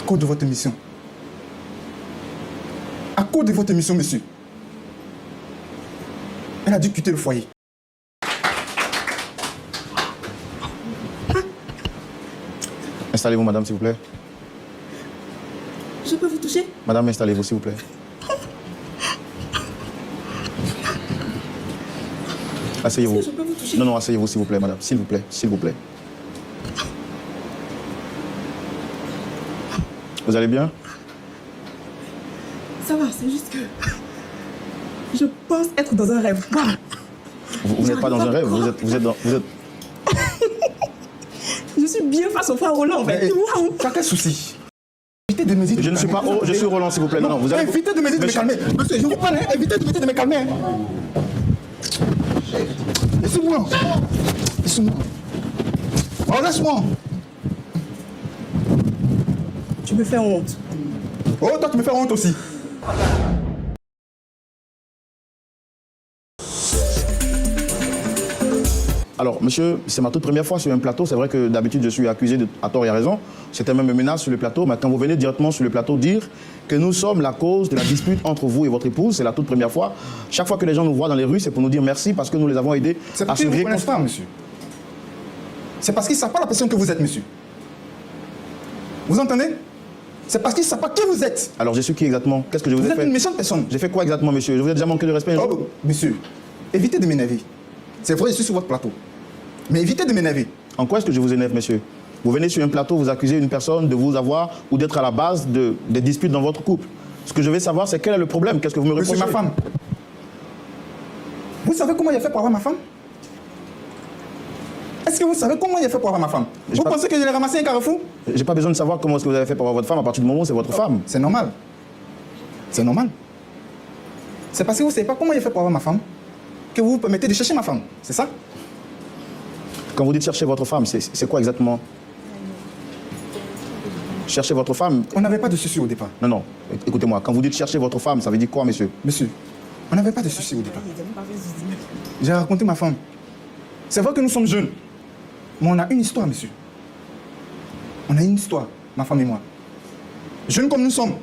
cause de votre émission. À cause de votre émission, monsieur. Elle a dû quitter le foyer. Installez-vous, madame, s'il vous plaît. Je peux vous toucher? Madame, installez-vous, s'il vous plaît. Asseyez-vous. Je peux vous toucher? Non, non, asseyez-vous, s'il vous plaît, madame. S'il vous plaît, s'il vous plaît. Vous allez bien? Ça va, c'est juste que... Je pense être dans un rêve. Vous n'êtes pas dans un rêve, vous êtes dans... Je suis bien face au frère Roland, en fait. Waouh. Tu as quel souci? Évitez de me dire... Je ne suis pas... Oh, je suis Roland, s'il vous plaît. Non, non, vous allez... Évitez de me dire de me calmer. Monsieur, je vous parle, hein. Évitez de me dire de me calmer. Laissez-moi. Laissez-moi. Oh, laisse-moi. Tu me fais honte. Oh, toi, tu me fais honte aussi. Alors, monsieur, c'est ma toute première fois sur un plateau. C'est vrai que d'habitude, je suis accusé à tort et à raison. C'était même une menace sur le plateau. Mais quand vous venez directement sur le plateau dire que nous sommes la cause de la dispute entre vous et votre épouse, c'est la toute première fois. Chaque fois que les gens nous voient dans les rues, c'est pour nous dire merci parce que nous les avons aidés C'est à parce se qu'ils ne vous connaissent réconcilier. pas, monsieur. C'est parce qu'ils ne savent pas la personne que vous êtes, monsieur. Vous entendez? C'est parce qu'ils ne savent pas qui vous êtes. Alors, je suis qui exactement? Qu'est-ce que je vous ai Vous êtes fait? une méchante personne. J'ai fait quoi exactement, monsieur? Je vous ai déjà manqué de respect un jour? Oh, monsieur, évitez de m'énerver. C'est vrai, je suis sur votre plateau. Mais évitez de m'énerver. En quoi est-ce que je vous énerve, monsieur? Vous venez sur un plateau, vous accusez une personne de vous avoir ou d'être à la base des disputes dans votre couple. Ce que je veux savoir, c'est quel est le problème? Qu'est-ce que vous me reprochez? Monsieur, ma femme. Vous savez comment il a fait pour avoir ma femme? Est-ce que vous savez comment il a fait pour avoir ma femme? Vous pensez que je l'ai ramassé un carrefour? J'ai pas besoin de savoir comment est-ce que vous avez fait pour avoir votre femme à partir du moment où c'est votre femme. C'est normal. C'est normal. C'est parce que vous ne savez pas comment il a fait pour avoir ma femme que vous vous permettez de chercher ma femme. C'est ça? Quand vous dites chercher votre femme, c'est quoi exactement? Chercher votre femme? On n'avait pas de souci au départ. Non, non. Écoutez-moi, quand vous dites chercher votre femme, ça veut dire quoi, monsieur? Monsieur, on n'avait pas de souci au départ. J'ai raconté ma femme. C'est vrai que nous sommes jeunes. Mais on a une histoire, monsieur. On a une histoire, ma femme et moi. Jeunes comme nous sommes.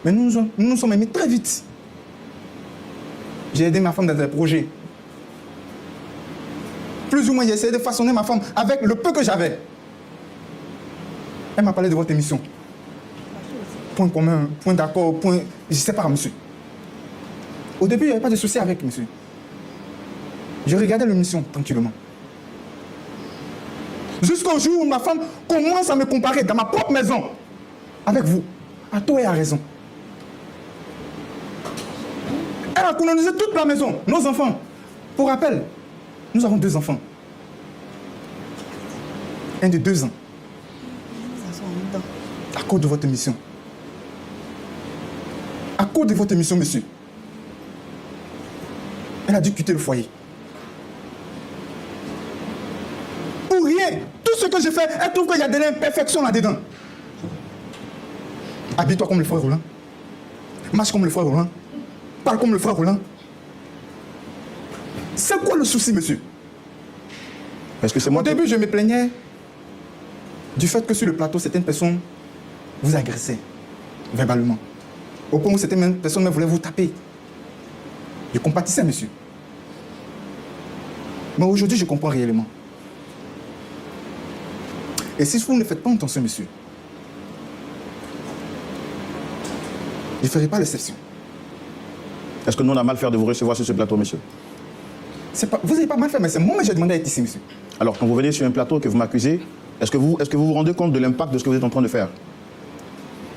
Mais nous nous sommes aimés très vite. J'ai aidé ma femme dans des projets. Plus ou moins, j'ai essayé de façonner ma femme avec le peu que j'avais. Elle m'a parlé de votre émission. Point commun, point d'accord, point... Je ne sais pas, monsieur. Au début, il n'y avait pas de souci avec, monsieur. Je regardais l'émission tranquillement. Jusqu'au jour où ma femme commence à me comparer dans ma propre maison avec vous, à tort et à raison. Elle a colonisé toute la maison, nos enfants. Pour rappel, nous avons 2 enfants. Un de 2 ans. À cause de votre émission. À cause de votre émission, monsieur. Elle a dû quitter le foyer. Pour rien. Tout ce que je fais, elle trouve qu'il y a de l'imperfection là-dedans. Habille-toi comme le frère Roland. Marche comme le frère Roland. Parle comme le frère Roland. C'est quoi le souci, monsieur? Est-ce que c'est moi? Au début, je me plaignais du fait que sur le plateau, certaines personnes vous agressaient verbalement. Au point où certaines personnes voulaient vous taper. Je compatissais, monsieur. Mais aujourd'hui, je comprends réellement. Et si vous ne faites pas attention, monsieur, je ne ferai pas l'exception. Est-ce que nous, on a mal fait de vous recevoir sur ce plateau, monsieur? Pas, vous n'avez pas mal fait, mais c'est moi que j'ai demandé à être ici, monsieur. Alors, quand vous venez sur un plateau et que vous m'accusez, est-ce que vous vous rendez compte de l'impact de ce que vous êtes en train de faire?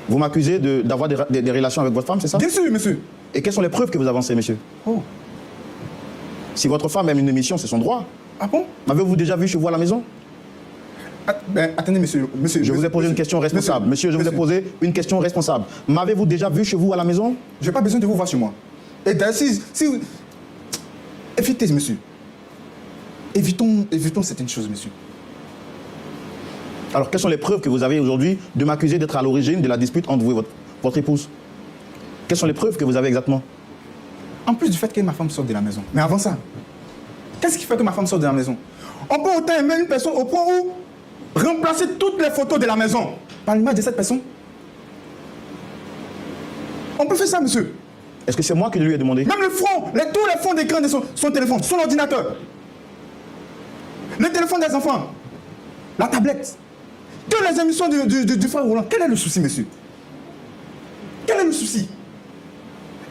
Vous m'accusez d'avoir des relations avec votre femme, c'est ça? Bien sûr, monsieur. Et quelles sont les preuves que vous avancez, monsieur? Oh. Si votre femme aime une émission, c'est son droit. Ah bon? M'avez-vous déjà vu chez vous à la maison? Attendez, monsieur. Je vous ai posé une question responsable. Monsieur, je vous ai posé une question responsable. M'avez-vous déjà vu chez vous à la maison? Je n'ai pas besoin de vous voir chez moi. Et d'ailleurs, si vous... Évitez, monsieur. Évitons certaines choses, monsieur. Alors, quelles sont les preuves que vous avez aujourd'hui de m'accuser d'être à l'origine de la dispute entre vous et votre épouse? Quelles sont les preuves que vous avez exactement? En plus du fait que ma femme sort de la maison. Mais avant ça, qu'est-ce qui fait que ma femme sort de la maison? On peut autant aimer une personne au point où remplacer toutes les photos de la maison par l'image de cette personne. On peut faire ça, monsieur. Est-ce que c'est moi qui lui ai demandé? Même le front, tous les fonds d'écran de son téléphone, son ordinateur. Le téléphone des enfants. La tablette. Toutes les émissions du frère Roland. Quel est le souci, monsieur? Quel est le souci?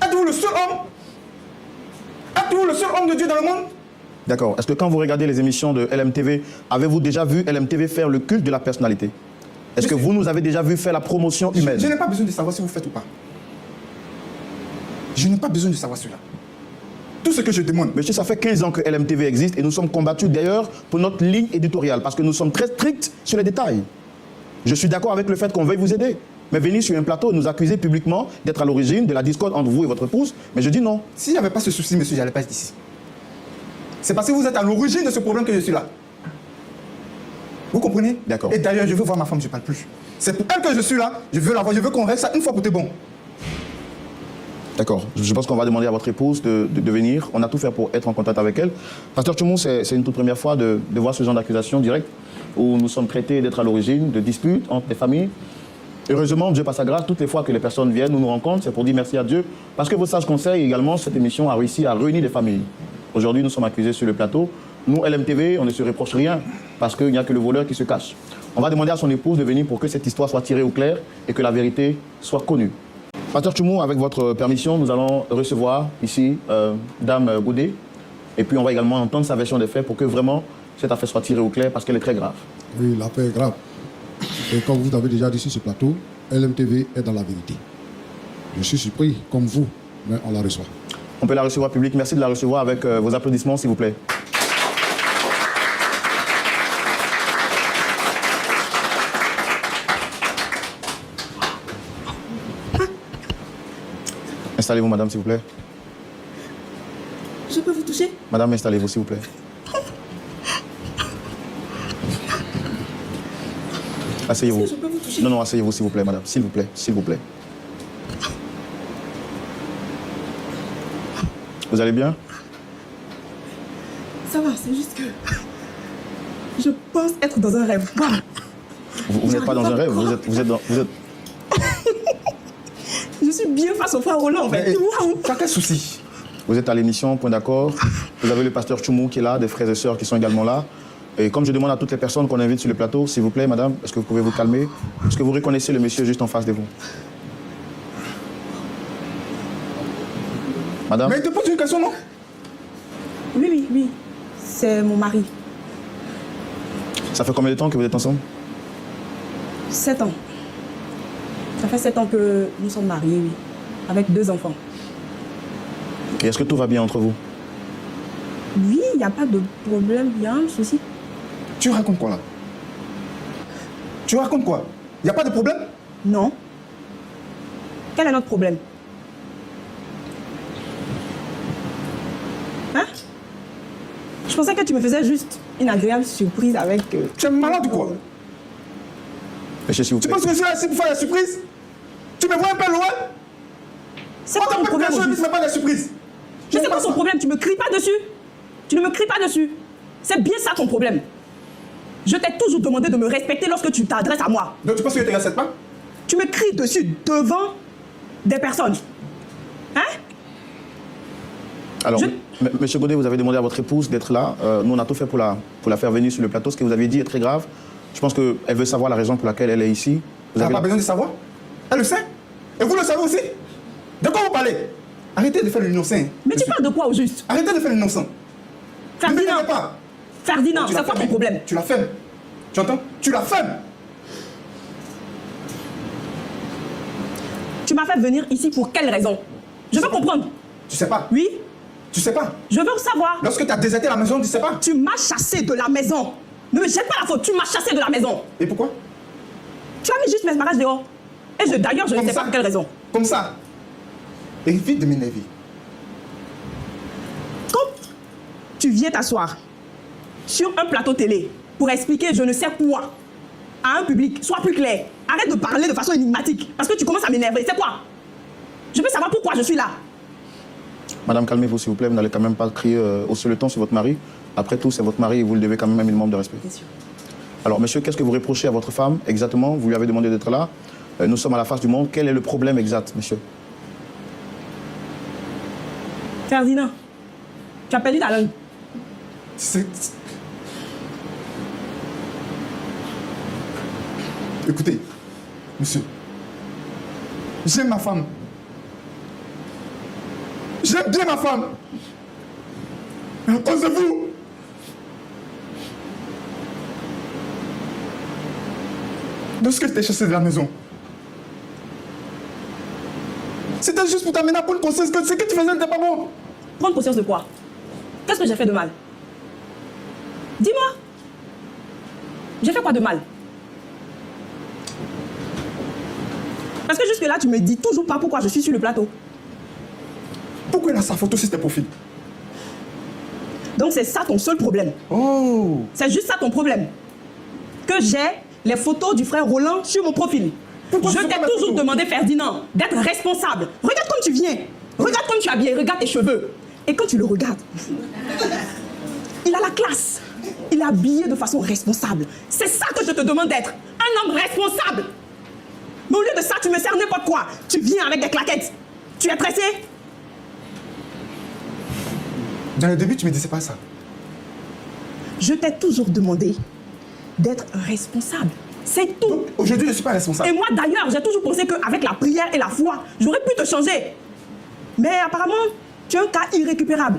Êtes-vous le seul homme? Êtes-vous le seul homme de Dieu dans le monde? D'accord. Est-ce que quand vous regardez les émissions de LMTV, avez-vous déjà vu LMTV faire le culte de la personnalité? Est-ce que vous nous avez déjà vu faire la promotion humaine? Je n'ai pas besoin de savoir si vous faites ou pas. Je n'ai pas besoin de savoir cela. Tout ce que je demande... Monsieur, ça fait 15 ans que LMTV existe et nous sommes combattus d'ailleurs pour notre ligne éditoriale parce que nous sommes très stricts sur les détails. Je suis d'accord avec le fait qu'on veuille vous aider. Mais venir sur un plateau et nous accuser publiquement d'être à l'origine de la discorde entre vous et votre épouse, mais je dis non. S'il n'y avait pas ce souci, monsieur, je n'allais pas être ici. C'est parce que vous êtes à l'origine de ce problème que je suis là. Vous comprenez? D'accord. Et d'ailleurs, je veux voir ma femme, je ne parle plus. C'est pour elle que je suis là, je veux la voir, je veux qu'on règle ça une fois pour tout bon. D'accord. Je pense qu'on va demander à votre épouse de venir. On a tout fait pour être en contact avec elle. Pasteur Tchoumou, c'est une toute première fois de voir ce genre d'accusation directe où nous sommes traités d'être à l'origine de disputes entre les familles. Heureusement, Dieu par sa grâce, toutes les fois que les personnes viennent, nous rencontrent, c'est pour dire merci à Dieu. Parce que vos sages conseils, également, cette émission a réussi à réunir les familles. Aujourd'hui, nous sommes accusés sur le plateau. Nous, LMTV, on ne se reproche rien parce qu'il n'y a que le voleur qui se cache. On va demander à son épouse de venir pour que cette histoire soit tirée au clair et que la vérité soit connue. Pasteur Tchoumou, avec votre permission, nous allons recevoir ici Dame Goudé. Et puis on va également entendre sa version des faits pour que vraiment cette affaire soit tirée au clair parce qu'elle est très grave. Oui, l'affaire est grave. Et comme vous avez déjà dit sur ce plateau, LMTV est dans la vérité. Je suis surpris, comme vous, mais on la reçoit. On peut la recevoir public. Merci de la recevoir avec vos applaudissements, s'il vous plaît. Installez-vous, madame, s'il vous plaît. Je peux vous toucher? Madame, installez-vous, s'il vous plaît. Asseyez-vous. Est-ce que je peux vous toucher? Non, non, asseyez-vous, s'il vous plaît, madame. S'il vous plaît, s'il vous plaît. Vous allez bien? Ça va, c'est juste que... Je pense être dans un rêve. Voilà. Vous n'êtes pas dans un rêve, vous êtes dans... Je suis bien face au frère Roland, en fait. Waouh! Ça, quel souci? Vous êtes à l'émission, point d'accord. Vous avez le pasteur Tchoumou qui est là, des frères et sœurs qui sont également là. Et comme je demande à toutes les personnes qu'on invite sur le plateau, s'il vous plaît, madame, est-ce que vous pouvez vous calmer? Est-ce que vous reconnaissez le monsieur juste en face de vous? Madame? Mais il te pose une question, non? Oui. C'est mon mari. Ça fait combien de temps que vous êtes ensemble? 7 ans. Ça fait 7 ans que nous sommes mariés, oui. Avec 2 enfants. Et est-ce que tout va bien entre vous? Oui, il n'y a pas de problème, il y a un souci. Tu racontes quoi, là? Tu racontes quoi? Il n'y a pas de problème? Non. Quel est notre problème? Hein? Je pensais que tu me faisais juste une agréable surprise avec... Tu es malade ou quoi? Monsieur, s'il vous Tu plaît. penses que je suis là ici pour faire la surprise? Tu me vois un peu loin? C'est quoi ton problème au Tu juste? ne fais pas la surprise. Mais c'est quoi ton problème? Tu me cries pas dessus? Tu ne me cries pas dessus. C'est bien ça ton problème. Je t'ai toujours demandé de me respecter lorsque tu t'adresses à moi. Donc tu penses que je ne te respecte pas? Tu me cries dessus devant des personnes. Hein? Alors, monsieur Godet, vous avez demandé à votre épouse d'être là. Nous, on a tout fait pour la faire venir sur le plateau. Ce que vous avez dit est très grave. Je pense qu'elle veut savoir la raison pour laquelle elle est ici. Tu n'as pas besoin de savoir? Elle le sait. Et vous le savez aussi. De quoi vous parlez? Arrêtez de faire l'innocent. Mais tu parles de quoi au juste? Arrêtez de faire l'innocent. Ne Ferdinand, m'énervez pas. Ferdinand, Tu c'est la quoi ton fermes. problème? Tu la fermes. Tu entends? Tu la fermes. Tu m'as fait venir ici pour quelle raison? Je veux comprendre. Tu sais pas. Oui? Tu sais pas. Je veux savoir. Lorsque tu as déserté la maison, tu sais pas. Tu m'as chassé de la maison. Ne me jette pas la faute, tu m'as chassé de la maison. Et pourquoi? Tu as mis juste mes bagages dehors. Et d'ailleurs, je ne sais pas pour quelle raison. Comme ça. Évite de m'énerver. Quand tu viens t'asseoir sur un plateau télé pour expliquer je ne sais quoi à un public, sois plus clair. Arrête de parler de façon énigmatique parce que tu commences à m'énerver. C'est quoi? Je veux savoir pourquoi je suis là. Madame, calmez-vous, s'il vous plaît. Vous n'allez quand même pas crier au seul le ton sur votre mari. Après tout, c'est votre mari et vous le devez quand même un minimum de respect. Bien sûr. Alors, monsieur, qu'est-ce que vous reprochez à votre femme exactement? Vous lui avez demandé d'être là. Nous sommes à la face du monde. Quel est le problème exact, monsieur? Ferdinand, tu as perdu ta langue. Écoutez, monsieur, j'aime ma femme. J'aime bien ma femme. Mais à cause de vous, de ce que je t'ai chassé de la maison, c'était juste pour t'amener à prendre conscience que ce que tu faisais n'était pas bon. Prendre conscience de quoi? Qu'est-ce que j'ai fait de mal? Dis-moi. J'ai fait quoi de mal? Parce que jusque-là, tu me dis toujours pas pourquoi je suis sur le plateau. Pourquoi il a sa photo sur tes profils? Donc c'est ça ton seul problème. Oh! C'est juste ça ton problème. Que j'ai les photos du frère Roland sur mon profil. Pourquoi Je tu t'ai fais pas toujours ma photo? demandé, Ferdinand, d'être responsable. Regarde comme tu viens. Regarde comme tu es habillé. Regarde tes cheveux. Et quand tu le regardes, il a la classe. Il est habillé de façon responsable. C'est ça que je te demande d'être. Un homme responsable. Mais au lieu de ça, tu me sers n'importe quoi. Tu viens avec des claquettes. Tu es pressé? Dans le début, tu me disais pas ça. Je t'ai toujours demandé d'être responsable. C'est tout. Donc, aujourd'hui, je ne suis pas responsable. Et moi, d'ailleurs, j'ai toujours pensé qu'avec la prière et la foi, j'aurais pu te changer. Mais apparemment, tu es un cas irrécupérable.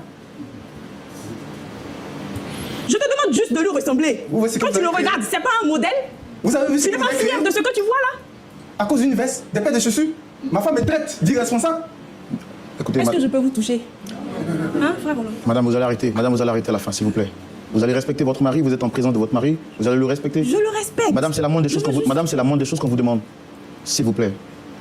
Je te demande juste de lui ressembler. Vous voyez ce que Quand vous tu le avez créé? regardes, c'est pas un modèle? Vous avez vu ce Tu que n'es vous pas avez fier créé? de ce que tu vois là? À cause d'une veste, des paires de chaussures, ma femme me traite d'irresponsable. Écoutez, Est-ce que je peux vous toucher? Hein, frère Roland? madame, vous allez arrêter. Madame, vous allez arrêter à la fin, s'il vous plaît. Vous allez respecter votre mari, vous êtes en présence de votre mari, vous allez le respecter. Je le respecte. Madame, c'est la moindre des choses qu'on vous... Madame, c'est la moindre des choses qu'on vous demande. S'il vous plaît.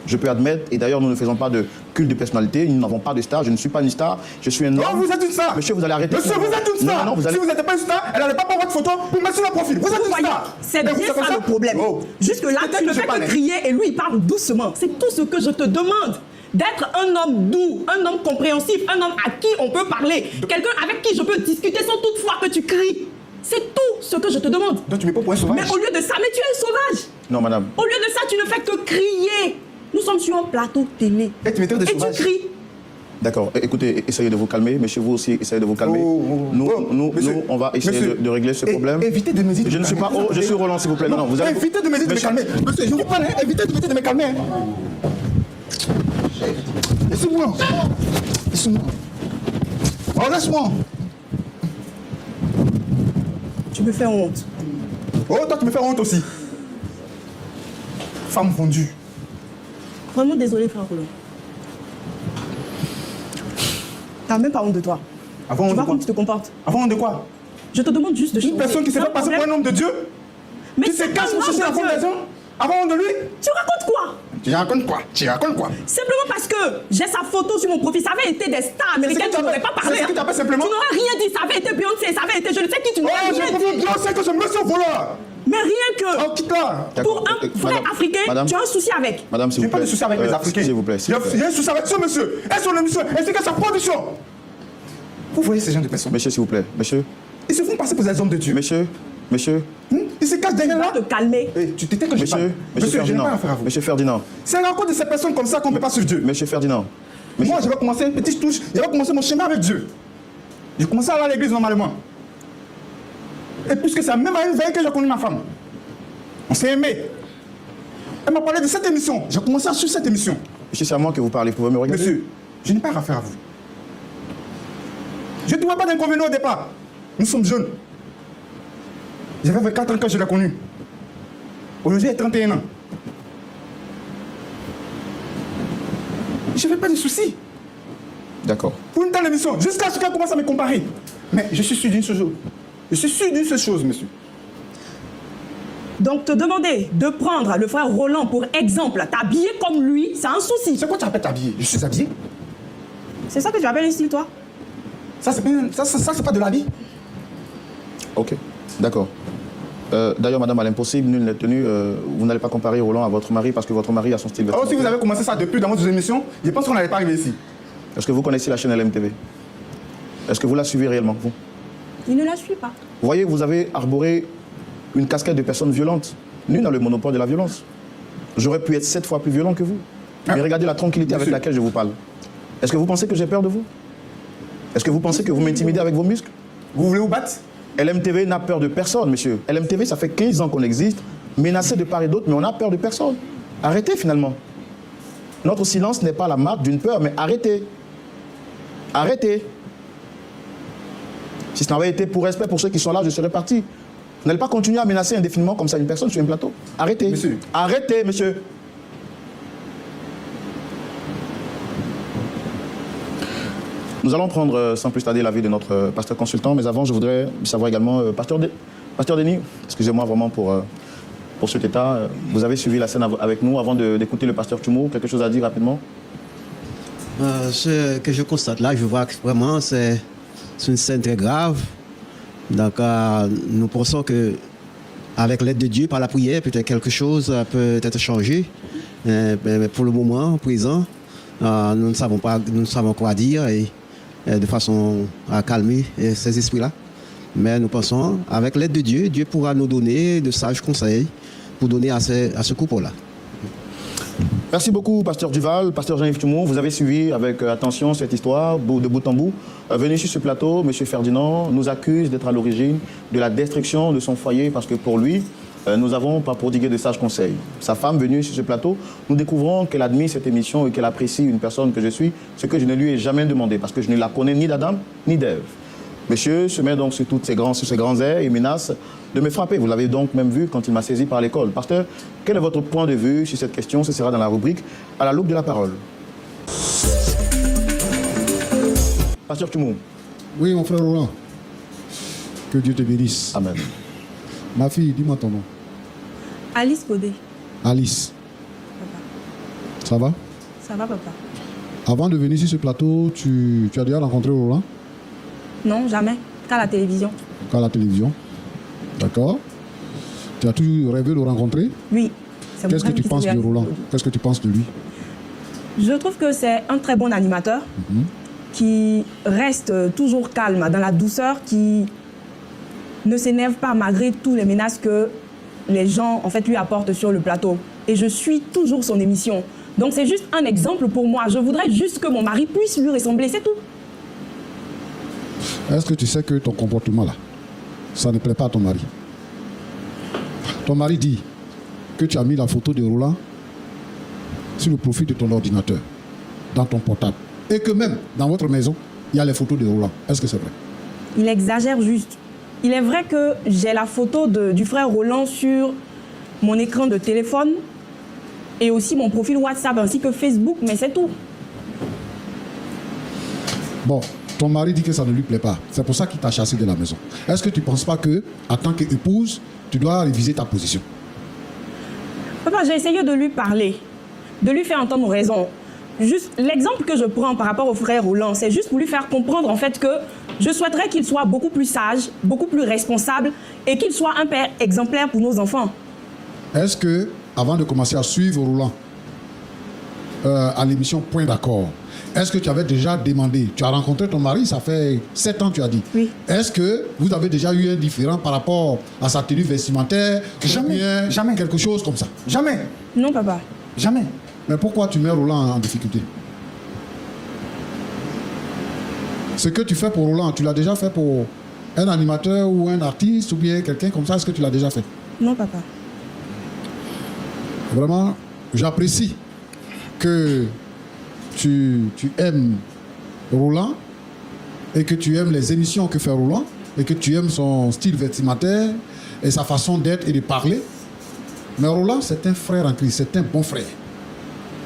Je peux admettre, et d'ailleurs, nous ne faisons pas de culte de personnalité, nous n'avons pas de star, je ne suis pas une star, je suis un homme. Non, vous êtes une star. Monsieur, vous allez arrêter. Monsieur, vous êtes une star. Non, non, vous allez... Si vous n'êtes pas une star, elle n'allait pas prendre votre photo pour mettre sur le profil. Vous êtes Vous une voyez, star. c'est Et bien vous faites comme ça le problème. Oh. Jusque-là, Peut-être tu ne que je fais que parlais. crier et lui, il parle doucement. C'est tout ce que je te demande. D'être un homme doux, un homme compréhensif, un homme à qui on peut parler. Quelqu'un avec qui je peux discuter sans toutefois que tu cries. C'est tout ce que je te demande. Donc tu me prends pour un sauvage. Mais au lieu de ça, mais tu es un sauvage. Non, madame. Au lieu de ça, tu ne fais que crier. Nous sommes sur un plateau télé. Et tu me traites de Et tu sauvage. cries. D'accord, écoutez, essayez de vous calmer, monsieur, vous aussi, essayez de vous calmer. Nous, on va essayer de régler ce problème. Évitez de me dire. Je ne suis pas... Oh, je suis Roland, s'il vous plaît. Non, non, vous allez... Évitez de me dire de me Monsieur- calmer. Monsieur, je vous parle, hein. Évitez de me dire de me calmer. Hein. Laissez-moi. Laissez-moi. Oh, laisse-moi. Tu me fais honte. Oh, toi, tu me fais honte aussi. Femme vendue. Vraiment désolé, frère Roland. T'as même pas honte de toi. Avant Tu honte de vois quoi? comment tu te comportes. Avant honte de quoi? Je te demande juste de changer. Une personne qui s'est C'est fait un passer pour problème. un homme de Dieu, Mais qui c'est se cache un pour chercher la homme de Dieu. fondation. Avant honte de lui. Tu racontes quoi? Tu racontes quoi? Tu racontes quoi? Simplement parce que j'ai sa photo sur mon profil. Ça avait été des stars américaines, C'est ce que tu tu n'aurais appelles- pas parlé. c'est ce que tu appelles simplement- Tu n'aurais rien dit. Ça avait été Beyoncé, ça avait été je ne sais qui, tu Oh, n'aurais je rien peux dit. bien c'est que je me suis voleur. Mais rien que Oh, quitte-la. D'accord, pour un frère madame, africain, madame, tu as un souci avec. Madame, s'il J'ai vous pas plaît. de souci avec les Africains. S'il vous plaît, s'il vous plaît. Il y a un souci avec ce monsieur et son émission ainsi que sa production. Vous voyez ces gens de personnes. Monsieur, s'il vous plaît. Monsieur, Ils se font passer pour des hommes de Dieu. monsieur, monsieur, Ils se cachent derrière là. Te calmer. Eh, tu t'étais que je parle. monsieur Je n'ai Ferdinand. pas affaire à vous. Monsieur Ferdinand. C'est à cause de ces personnes comme ça qu'on ne peut pas suivre Dieu. Monsieur Ferdinand. Monsieur- Moi, je vais commencer une petite touche. Je vais commencer mon chemin avec Dieu. J'ai commencé à aller à l'église normalement. Et puisque c'est même à une veille que j'ai connu ma femme. On s'est aimé. Elle m'a parlé de cette émission. J'ai commencé à suivre cette émission. Monsieur, c'est à moi que vous parlez. Vous pouvez me regarder? Monsieur, je n'ai pas affaire à vous. Je ne trouvais pas d'inconvénient au départ. Nous sommes jeunes. J'avais 24 ans quand je l'ai connu. Aujourd'hui, j'ai 31 ans. Je n'avais pas de soucis. D'accord. Pour une telle émission, jusqu'à ce qu'elle commence à me comparer. Mais je suis sûr d'une seule chose. Je suis sûr d'une seule chose, monsieur. Donc te demander de prendre le frère Roland pour exemple, t'habiller comme lui, c'est un souci. C'est quoi tu appelles t'habiller? Je suis habillé. C'est ça que tu appelles un style, toi? Ça, c'est pas de la vie. Ok. D'accord. D'ailleurs, madame, à l'impossible, nul n'est tenu. Vous n'allez pas comparer Roland à votre mari parce que votre mari a son style Alors, si vestimentaire. vous avez commencé ça depuis dans votre émission, je pense qu'on n'allait pas arriver ici. Est-ce que vous connaissez la chaîne LMTV? Est-ce que vous la suivez réellement, vous? Il ne la suit pas. Vous voyez, vous avez arboré une casquette de personnes violentes. Nul n'a le monopole de la violence. J'aurais pu être 7 fois plus violent que vous. Mais regardez la tranquillité avec Monsieur. laquelle je vous parle. Est-ce que vous pensez que j'ai peur de vous? Est-ce que vous pensez que vous m'intimidez avec vos muscles? Vous voulez vous battre? LMTV n'a peur de personne, monsieur. LMTV, ça fait 15 ans qu'on existe, menacé de part et d'autre, mais on n'a peur de personne. Arrêtez finalement. Notre silence n'est pas la marque d'une peur, mais arrêtez. Arrêtez. Si ce n'avait été pour respect pour ceux qui sont là, je serais parti. Vous n'allez pas continuer à menacer indéfiniment comme ça une personne sur un plateau. Arrêtez. Monsieur. Arrêtez, monsieur. Nous allons prendre sans plus tarder l'avis de notre pasteur consultant, mais avant, je voudrais savoir également, pasteur Denis, excusez-moi vraiment pour cet état. Vous avez suivi la scène avec nous avant d'écouter le pasteur Tumo. Quelque chose à dire rapidement? Ce que je constate là, je vois que vraiment c'est une scène très grave. Donc nous pensons que avec l'aide de Dieu, par la prière, peut-être quelque chose peut être changé. Mais pour le moment présent, nous ne savons quoi dire et de façon à calmer ces esprits-là. Mais nous pensons, avec l'aide de Dieu, Dieu pourra nous donner de sages conseils pour donner à ce couple-là. Merci beaucoup, pasteur Duval, pasteur Jean-Yves Tumo. Vous avez suivi avec attention cette histoire de bout en bout. Venu sur ce plateau, M. Ferdinand nous accuse d'être à l'origine de la destruction de son foyer parce que pour lui, nous n'avons pas prodigué de sages conseils. Sa femme venue sur ce plateau, nous découvrons qu'elle admire cette émission et qu'elle apprécie une personne que je suis, ce que je ne lui ai jamais demandé parce que je ne la connais ni d'Adam ni d'Ève. Monsieur se met donc sur ces grands airs et menace de me frapper. Vous l'avez donc même vu quand il m'a saisi par l'école. Pasteur, quel est votre point de vue sur cette question? Ce sera dans la rubrique à la loupe de la parole. Pasteur Tumo. Oui, mon frère Roland. Que Dieu te bénisse. Amen. Ma fille, dis-moi ton nom. Alice Godet. Alice. Papa. Ça va? Ça va, papa? Avant de venir sur ce plateau, tu as déjà rencontré Roland? Non, jamais. Qu'à la télévision. Qu'à la télévision. D'accord. Tu as toujours rêvé de le rencontrer? Oui. Qu'est-ce que tu penses de Roland? Qu'est-ce que tu penses de lui? Je trouve que c'est un très bon animateur qui reste toujours calme, dans la douceur, qui ne s'énerve pas malgré tous les menaces que les gens en fait lui apportent sur le plateau. Et je suis toujours son émission. Donc c'est juste un exemple pour moi. Je voudrais juste que mon mari puisse lui ressembler, c'est tout. Est-ce que tu sais que ton comportement là, ça ne plaît pas à ton mari? Ton mari dit que tu as mis la photo de Roland sur le profil de ton ordinateur, dans ton portable. Et que même dans votre maison, il y a les photos de Roland. Est-ce que c'est vrai? Il exagère juste. Il est vrai que j'ai la photo du frère Roland sur mon écran de téléphone et aussi mon profil WhatsApp ainsi que Facebook, mais c'est tout. Bon, ton mari dit que ça ne lui plaît pas. C'est pour ça qu'il t'a chassé de la maison. Est-ce que tu ne penses pas que, en tant qu'épouse, tu dois réviser ta position? Papa, j'ai essayé de lui parler, de lui faire entendre raison. Juste l'exemple que je prends par rapport au frère Roland, c'est juste pour lui faire comprendre en fait que je souhaiterais qu'il soit beaucoup plus sage, beaucoup plus responsable et qu'il soit un père exemplaire pour nos enfants. Est-ce que, avant de commencer à suivre Roland à l'émission Point d'accord, est-ce que tu avais déjà demandé, tu as rencontré ton mari, ça fait 7 ans tu as dit. Oui. Est-ce que vous avez déjà eu un différend par rapport à sa tenue vestimentaire? Jamais, jamais. Quelque chose comme ça? Jamais. Non, papa. Jamais. Mais pourquoi tu mets Roland en difficulté? Ce que tu fais pour Roland, tu l'as déjà fait pour un animateur ou un artiste ou bien quelqu'un comme ça? Est-ce que tu l'as déjà fait? Non, papa. Vraiment, j'apprécie que tu aimes Roland et que tu aimes les émissions que fait Roland et que tu aimes son style vestimentaire et sa façon d'être et de parler. Mais Roland, c'est un frère en Christ, c'est un bon frère.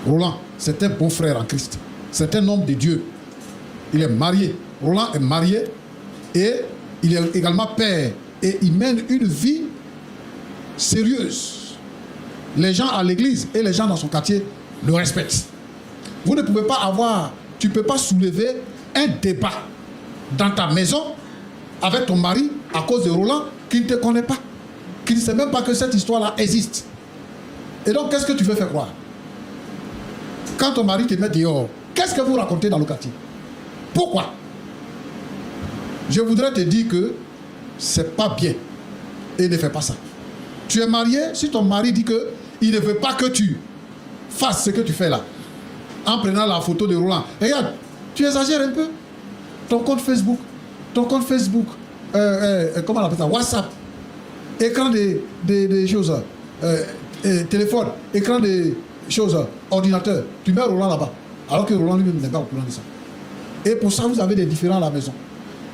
Roland, c'est un bon frère en Christ. C'est un homme de Dieu. Il est marié. Roland est marié et il est également père. Et il mène une vie sérieuse. Les gens à l'église et les gens dans son quartier le respectent. Vous ne pouvez pas tu ne peux pas soulever un débat dans ta maison avec ton mari à cause de Roland qui ne te connaît pas, qui ne sait même pas que cette histoire-là existe. Et donc, qu'est-ce que tu veux faire croire? Quand ton mari te met dehors, qu'est-ce que vous racontez dans le quartier? Pourquoi? Je voudrais te dire que c'est pas bien et ne fais pas ça. Tu es marié, si ton mari dit qu'il ne veut pas que tu fasses ce que tu fais là, en prenant la photo de Roland, regarde, tu exagères un peu. ton compte Facebook, comment on appelle ça, WhatsApp, écran des choses, téléphone, écran des choses, ordinateur, tu mets Roland là-bas, alors que Roland lui-même n'est pas au courant de ça. Et pour ça, vous avez des différends à la maison.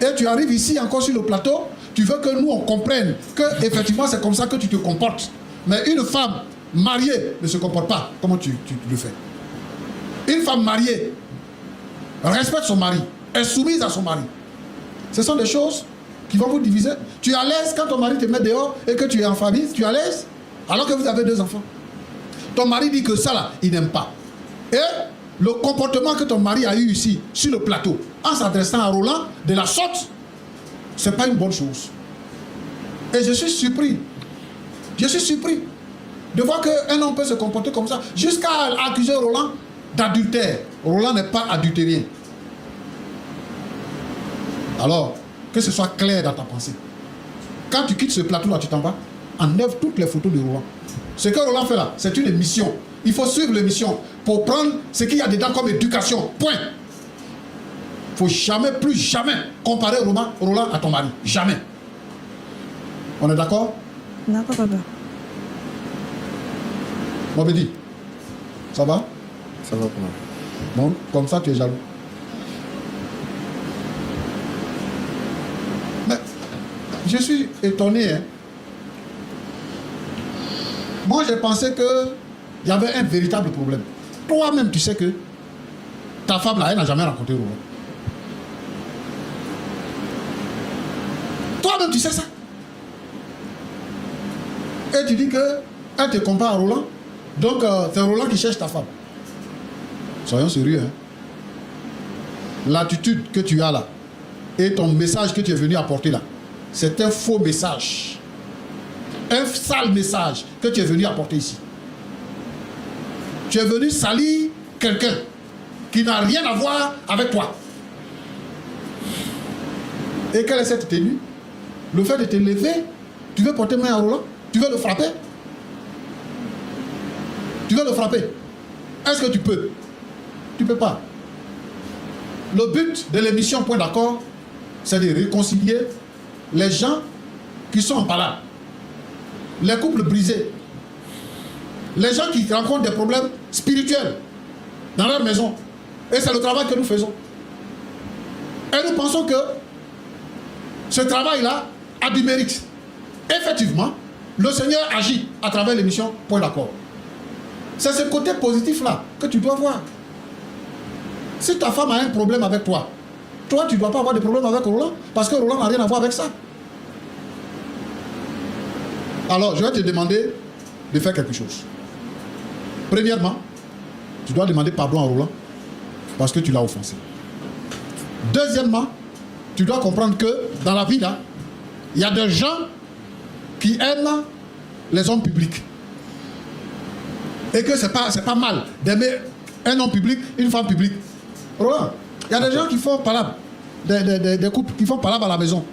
Et tu arrives ici encore sur le plateau, tu veux que nous on comprenne que effectivement c'est comme ça que tu te comportes. Mais une femme mariée ne se comporte pas. Comment tu le fais? Une femme mariée respecte son mari, est soumise à son mari. Ce sont des choses qui vont vous diviser. Tu es à l'aise quand ton mari te met dehors et que tu es en famille, tu es à l'aise alors que vous avez 2 enfants. Ton mari dit que ça là, il n'aime pas. Et le comportement que ton mari a eu ici, sur le plateau, en s'adressant à Roland, de la sorte, ce n'est pas une bonne chose. Et je suis surpris de voir qu'un homme peut se comporter comme ça, jusqu'à accuser Roland d'adultère. Roland n'est pas adultérien. Alors, que ce soit clair dans ta pensée. Quand tu quittes ce plateau-là, tu t'en vas, enlève toutes les photos de Roland. Ce que Roland fait là, c'est une émission. Il faut suivre l'émission pour prendre ce qu'il y a dedans comme éducation. Point. Il ne faut jamais, plus jamais comparer Roland à ton mari. Jamais. On est d'accord? D'accord, papa. Mobedi, ça va? Ça va pour moi. Bon, comme ça tu es jaloux. Mais je suis étonné. Hein. Moi j'ai pensé que il y avait un véritable problème. Toi-même tu sais que ta femme là, elle n'a jamais rencontré Roland. Toi-même tu sais ça. Et tu dis que elle te compare à Roland. Donc c'est Roland qui cherche ta femme. Soyons sérieux. Hein? L'attitude que tu as là et ton message que tu es venu apporter là, c'est un faux message. Un sale message que tu es venu apporter ici. Tu es venu salir quelqu'un qui n'a rien à voir avec toi. Et quelle est cette tenue? Le fait de te lever, tu veux porter main à Roland? Tu veux le frapper? Tu veux le frapper? Est-ce que tu peux? Tu ne peux pas. Le but de l'émission Point d'accord, c'est de réconcilier les gens qui sont en palabre, les couples brisés, les gens qui rencontrent des problèmes spirituels dans leur maison. Et c'est le travail que nous faisons. Et nous pensons que ce travail-là a du mérite. Effectivement, le Seigneur agit à travers l'émission Point d'accord. C'est ce côté positif-là que tu dois voir. Si ta femme a un problème avec toi, toi, tu ne dois pas avoir de problème avec Roland, parce que Roland n'a rien à voir avec ça. Alors, je vais te demander de faire quelque chose. Premièrement, tu dois demander pardon à Roland, parce que tu l'as offensé. Deuxièmement, tu dois comprendre que dans la vie, là, il y a des gens qui aiment les hommes publics. Et que c'est pas mal d'aimer un homme public, une femme publique. Roland, il y a des gens qui font palabre, des couples qui font palabre à la maison,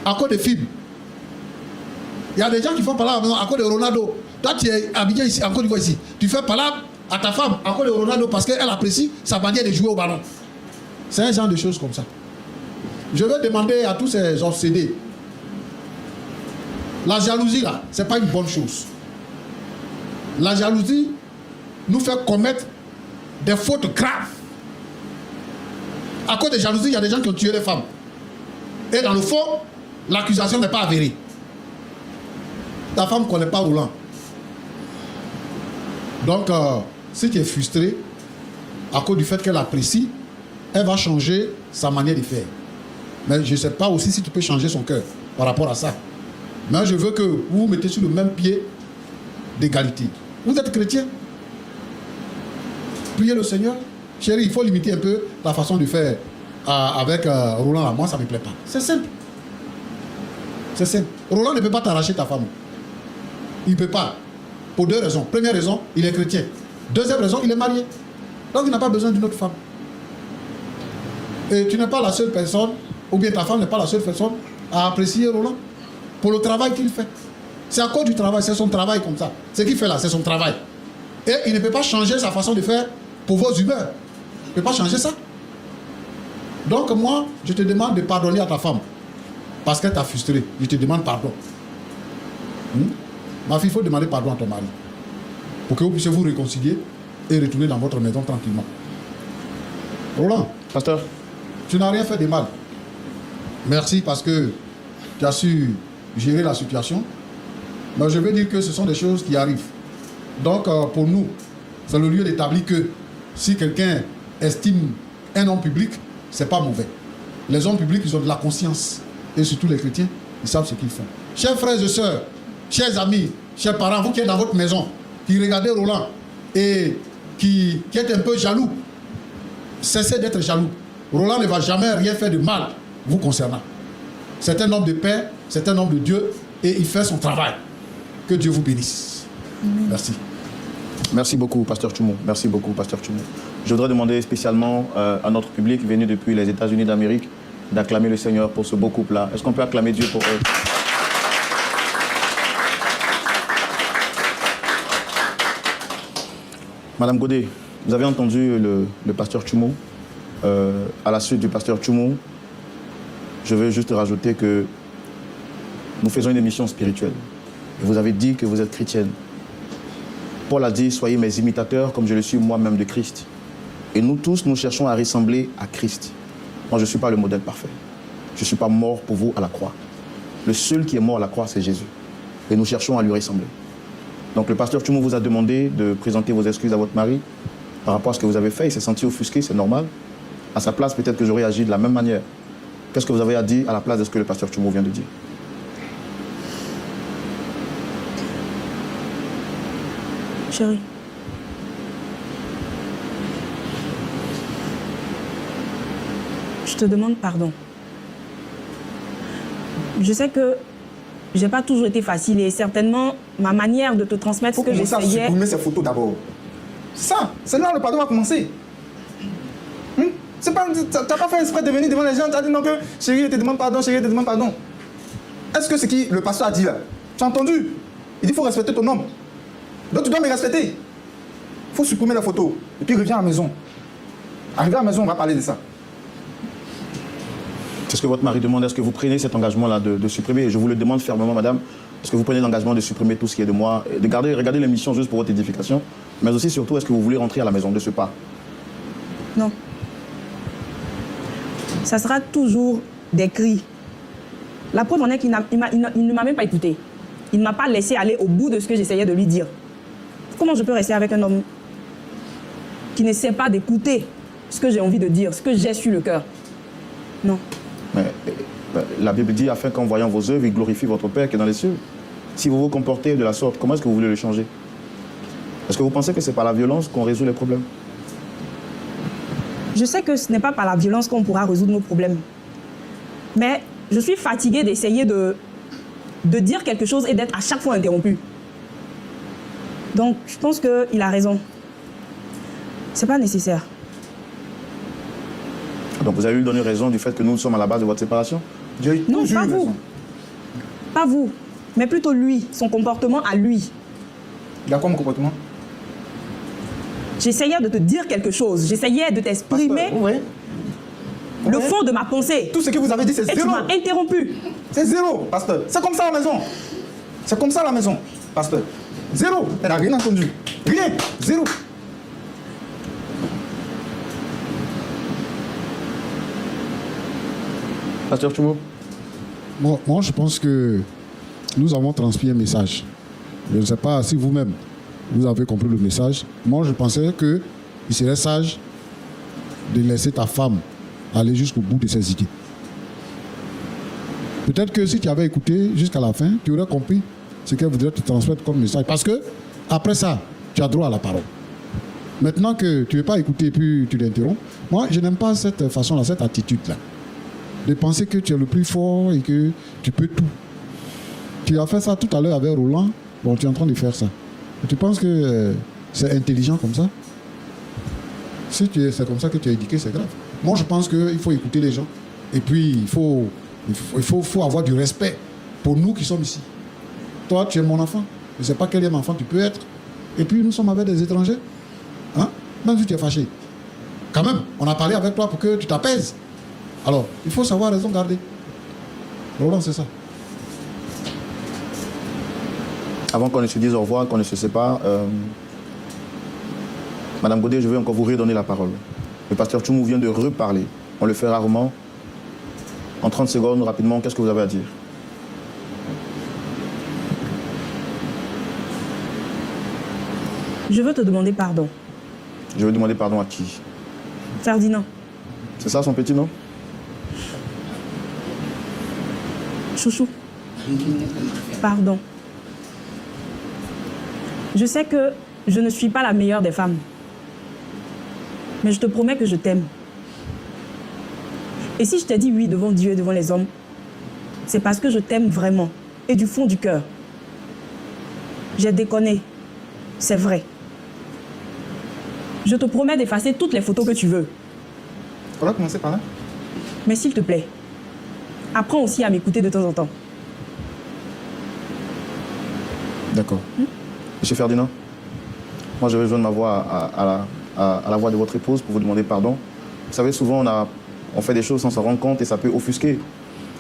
à cause des films. Il y a des gens qui font palabre à la maison à cause de Ronaldo. Toi, tu es habillé ici, en Côte d'Ivoire ici. Tu fais palabre à ta femme à cause de Ronaldo parce qu'elle apprécie sa manière de jouer au ballon. C'est un genre de choses comme ça. Je vais demander à tous ces obsédés. La jalousie, là, ce n'est pas une bonne chose. La jalousie nous fait commettre des fautes graves. À cause de jalousie, il y a des gens qui ont tué les femmes. Et dans le fond, l'accusation n'est pas avérée. Ta femme ne connaît pas Roland. Donc, si tu es frustré, à cause du fait qu'elle apprécie, elle va changer sa manière de faire. Mais je ne sais pas aussi si tu peux changer son cœur par rapport à ça. Mais je veux que vous vous mettez sur le même pied d'égalité. Vous êtes chrétien. Priez le Seigneur. Chérie, il faut limiter un peu la façon de faire avec Roland. Là. Moi, ça ne me plaît pas. C'est simple. C'est simple. Roland ne peut pas t'arracher ta femme. Il ne peut pas. Pour 2 raisons. Première raison, il est chrétien. Deuxième raison, il est marié. Donc, il n'a pas besoin d'une autre femme. Et tu n'es pas la seule personne, ou bien ta femme n'est pas la seule personne à apprécier Roland pour le travail qu'il fait. C'est à cause du travail, c'est son travail comme ça. Ce qu'il fait là, c'est son travail. Et il ne peut pas changer sa façon de faire pour vos humeurs. Il ne peut pas changer ça. Donc moi, je te demande de pardonner à ta femme. Parce qu'elle t'a frustré. Je te demande pardon. Ma fille, il faut demander pardon à ton mari. Pour que vous puissiez vous réconcilier et retourner dans votre maison tranquillement. Roland, Pasteur, tu n'as rien fait de mal. Merci parce que tu as su gérer la situation. Mais je veux dire que ce sont des choses qui arrivent. Donc pour nous, c'est le lieu d'établir que si quelqu'un estime un homme public, c'est pas mauvais. Les hommes publics, ils ont de la conscience. Et surtout les chrétiens, ils savent ce qu'ils font. Chers frères et sœurs, chers amis, chers parents, vous qui êtes dans votre maison, qui regardez Roland et qui êtes un peu jaloux, cessez d'être jaloux. Roland ne va jamais rien faire de mal vous concernant. C'est un homme de paix, c'est un homme de Dieu et il fait son travail. Que Dieu vous bénisse. Merci. merci beaucoup, Pasteur Tchoumou. Merci beaucoup, Pasteur Tchoumou. Je voudrais demander spécialement à notre public venu depuis les États-Unis d'Amérique d'acclamer le Seigneur pour ce beau couple-là. Est-ce qu'on peut acclamer Dieu pour eux? Madame Godet, vous avez entendu le pasteur Tchoumou. À la suite du pasteur Tchoumou, je veux juste rajouter que nous faisons une émission spirituelle. Et vous avez dit que vous êtes chrétienne. Paul a dit, soyez mes imitateurs comme je le suis moi-même de Christ. Et nous tous, nous cherchons à ressembler à Christ. Moi, je ne suis pas le modèle parfait. Je ne suis pas mort pour vous à la croix. Le seul qui est mort à la croix, c'est Jésus. Et nous cherchons à lui ressembler. Donc le pasteur Tchoumou vous a demandé de présenter vos excuses à votre mari par rapport à ce que vous avez fait. Il s'est senti offusqué, c'est normal. À sa place, peut-être que j'aurais agi de la même manière. Qu'est-ce que vous avez à dire à la place de ce que le pasteur Tchoumou vient de dire? Chérie. Je te demande pardon. Je sais que j'ai pas toujours été facile et certainement ma manière de te transmettre ce que commencer à j'essayais. supprimer ces photos d'abord. Ça, c'est là le pardon va commencer. C'est pas, t'as pas fait exprès de venir devant les gens, t'as dit non que chérie, je te demande pardon, chérie, je te demande pardon. Est-ce que c'est qui le pasteur a dit là? Tu as entendu? Il dit il faut respecter ton homme. Donc tu dois me respecter. Il faut supprimer la photo. Et puis reviens à la maison. Arrivé à la maison, on va parler de ça. C'est ce que votre mari demande. Est-ce que vous prenez cet engagement-là de supprimer? Et je vous le demande fermement, madame. Est-ce que vous prenez l'engagement de supprimer tout ce qui est de moi, de regarder l'émission juste pour votre édification, mais aussi surtout, est-ce que vous voulez rentrer à la maison de ce pas? Non. Ça sera toujours des cris. La preuve en est qu'il ne m'a même pas écouté. Il ne m'a pas laissé aller au bout de ce que j'essayais de lui dire. Comment je peux rester avec un homme qui ne sait pas d'écouter ce que j'ai envie de dire, ce que j'ai sur le cœur? Non. Mais la Bible dit, afin qu'en voyant vos œuvres, il glorifie votre Père qui est dans les cieux. Si vous vous comportez de la sorte, comment est-ce que vous voulez le changer? Est-ce que vous pensez que c'est par la violence qu'on résout les problèmes? Je sais que ce n'est pas par la violence qu'on pourra résoudre nos problèmes. Mais je suis fatiguée d'essayer de dire quelque chose et d'être à chaque fois interrompue. Donc, je pense qu'il a raison. C'est pas nécessaire. Donc vous avez lui donné raison du fait que nous sommes à la base de votre séparation? Non, pas vous. Pas vous, mais plutôt lui, son comportement à lui. Il a quoi mon comportement? J'essayais de te dire quelque chose, j'essayais de t'exprimer le fond de ma pensée. Tout ce que vous avez dit, c'est Et zéro. tu m'as interrompu. C'est zéro, pasteur. C'est comme ça à la maison. C'est comme ça à la maison, pasteur. Zéro. Elle n'a rien entendu. Rien. Zéro. Pasteur Tchoumou? Moi, je pense que nous avons transmis un message. Je ne sais pas si vous-même, vous avez compris le message. Moi, je pensais qu'il serait sage de laisser ta femme aller jusqu'au bout de ses idées. Peut-être que si tu avais écouté jusqu'à la fin, tu aurais compris ce qu'elle voudrait te transmettre comme message. Parce que, après ça, tu as droit à la parole. Maintenant que tu ne veux pas écouter et puis tu l'interromps, moi, je n'aime pas cette façon-là, cette attitude-là. De penser que tu es le plus fort et que tu peux tout. Tu as fait ça tout à l'heure avec Roland. Bon, tu es en train de faire ça. Et tu penses que c'est intelligent comme ça? Si c'est comme ça que tu es éduqué, c'est grave. Moi, je pense qu'il faut écouter les gens. Et puis, il faut avoir du respect pour nous qui sommes ici. Toi, tu es mon enfant. Je ne sais pas quel enfant tu peux être. Et puis, nous sommes avec des étrangers. Hein? Même si tu es fâché. Quand même, on a parlé avec toi pour que tu t'apaises. Alors, il faut savoir raison garder. Roland, c'est ça. Avant qu'on ne se dise au revoir, qu'on ne se sépare, Madame Godet, je vais encore vous redonner la parole. Le pasteur Tchoumou vient de reparler. On le fait rarement. En 30 secondes, rapidement, qu'est-ce que vous avez à dire? Je veux te demander pardon. Je veux demander pardon à qui? Ferdinand, C'est ça son petit nom? chouchou, pardon. Je sais que je ne suis pas la meilleure des femmes. Mais je te promets que je t'aime. Et si je t'ai dit oui devant Dieu et devant les hommes, c'est parce que je t'aime vraiment et du fond du cœur. J'ai déconné, c'est vrai. Je te promets d'effacer toutes les photos que tu veux. On va commencer par là. Mais s'il te plaît, apprends aussi à m'écouter de temps en temps. D'accord. Monsieur Ferdinand, moi je vais joindre ma voix à la voix de votre épouse pour vous demander pardon. Vous savez, souvent on fait des choses sans s'en rendre compte et ça peut offusquer.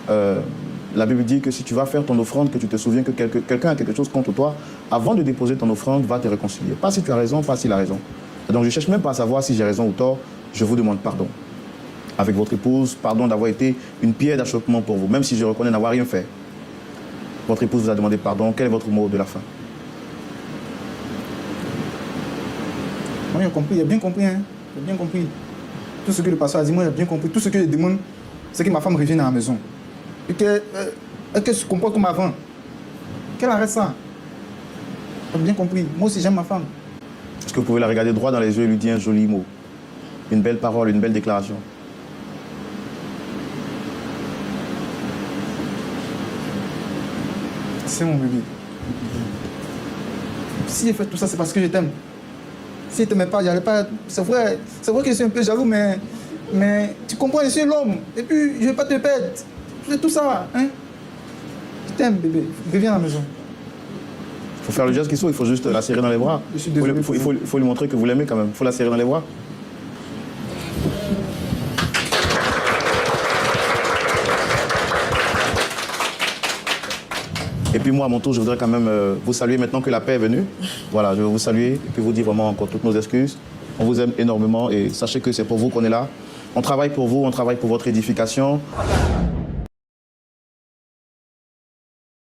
La Bible dit que si tu vas faire ton offrande, que tu te souviens que quelqu'un a quelque chose contre toi, avant de déposer ton offrande, va te réconcilier. Pas si tu as raison, pas s'il a raison. Et donc je ne cherche même pas à savoir si j'ai raison ou tort, je vous demande pardon. Avec votre épouse, pardon d'avoir été une pierre d'achoppement pour vous, même si je reconnais n'avoir rien fait. Votre épouse vous a demandé pardon, quel est votre mot de la fin? Moi, il a compris, il a bien compris, hein. Il a bien compris. Tout ce que le pasteur a dit, moi, il a bien compris. Tout ce que je demande, c'est que ma femme revienne à la maison. Et qu'elle se comporte comme avant. Qu'elle arrête ça. Il a bien compris. Moi aussi, j'aime ma femme. Est-ce que vous pouvez la regarder droit dans les yeux et lui dire un joli mot? Une belle parole, une belle déclaration? C'est mon bébé. Si j'ai fait tout ça, c'est parce que je t'aime. Si je ne t'aimais pas, j'allais pas. C'est vrai que je suis un peu jaloux, mais tu comprends, je suis l'homme. Et puis, je ne vais pas te perdre. C'est tout ça, hein. Je t'aime, bébé. Reviens à la maison. Il faut faire le geste qu'il faut, il faut juste la serrer dans les bras. Je suis désolé. Il faut lui montrer que vous l'aimez quand même. Il faut la serrer dans les bras. Et puis moi, à mon tour, je voudrais quand même vous saluer maintenant que la paix est venue. Voilà, je vais vous saluer et puis vous dire vraiment encore toutes nos excuses. On vous aime énormément et sachez que c'est pour vous qu'on est là. On travaille pour vous, on travaille pour votre édification.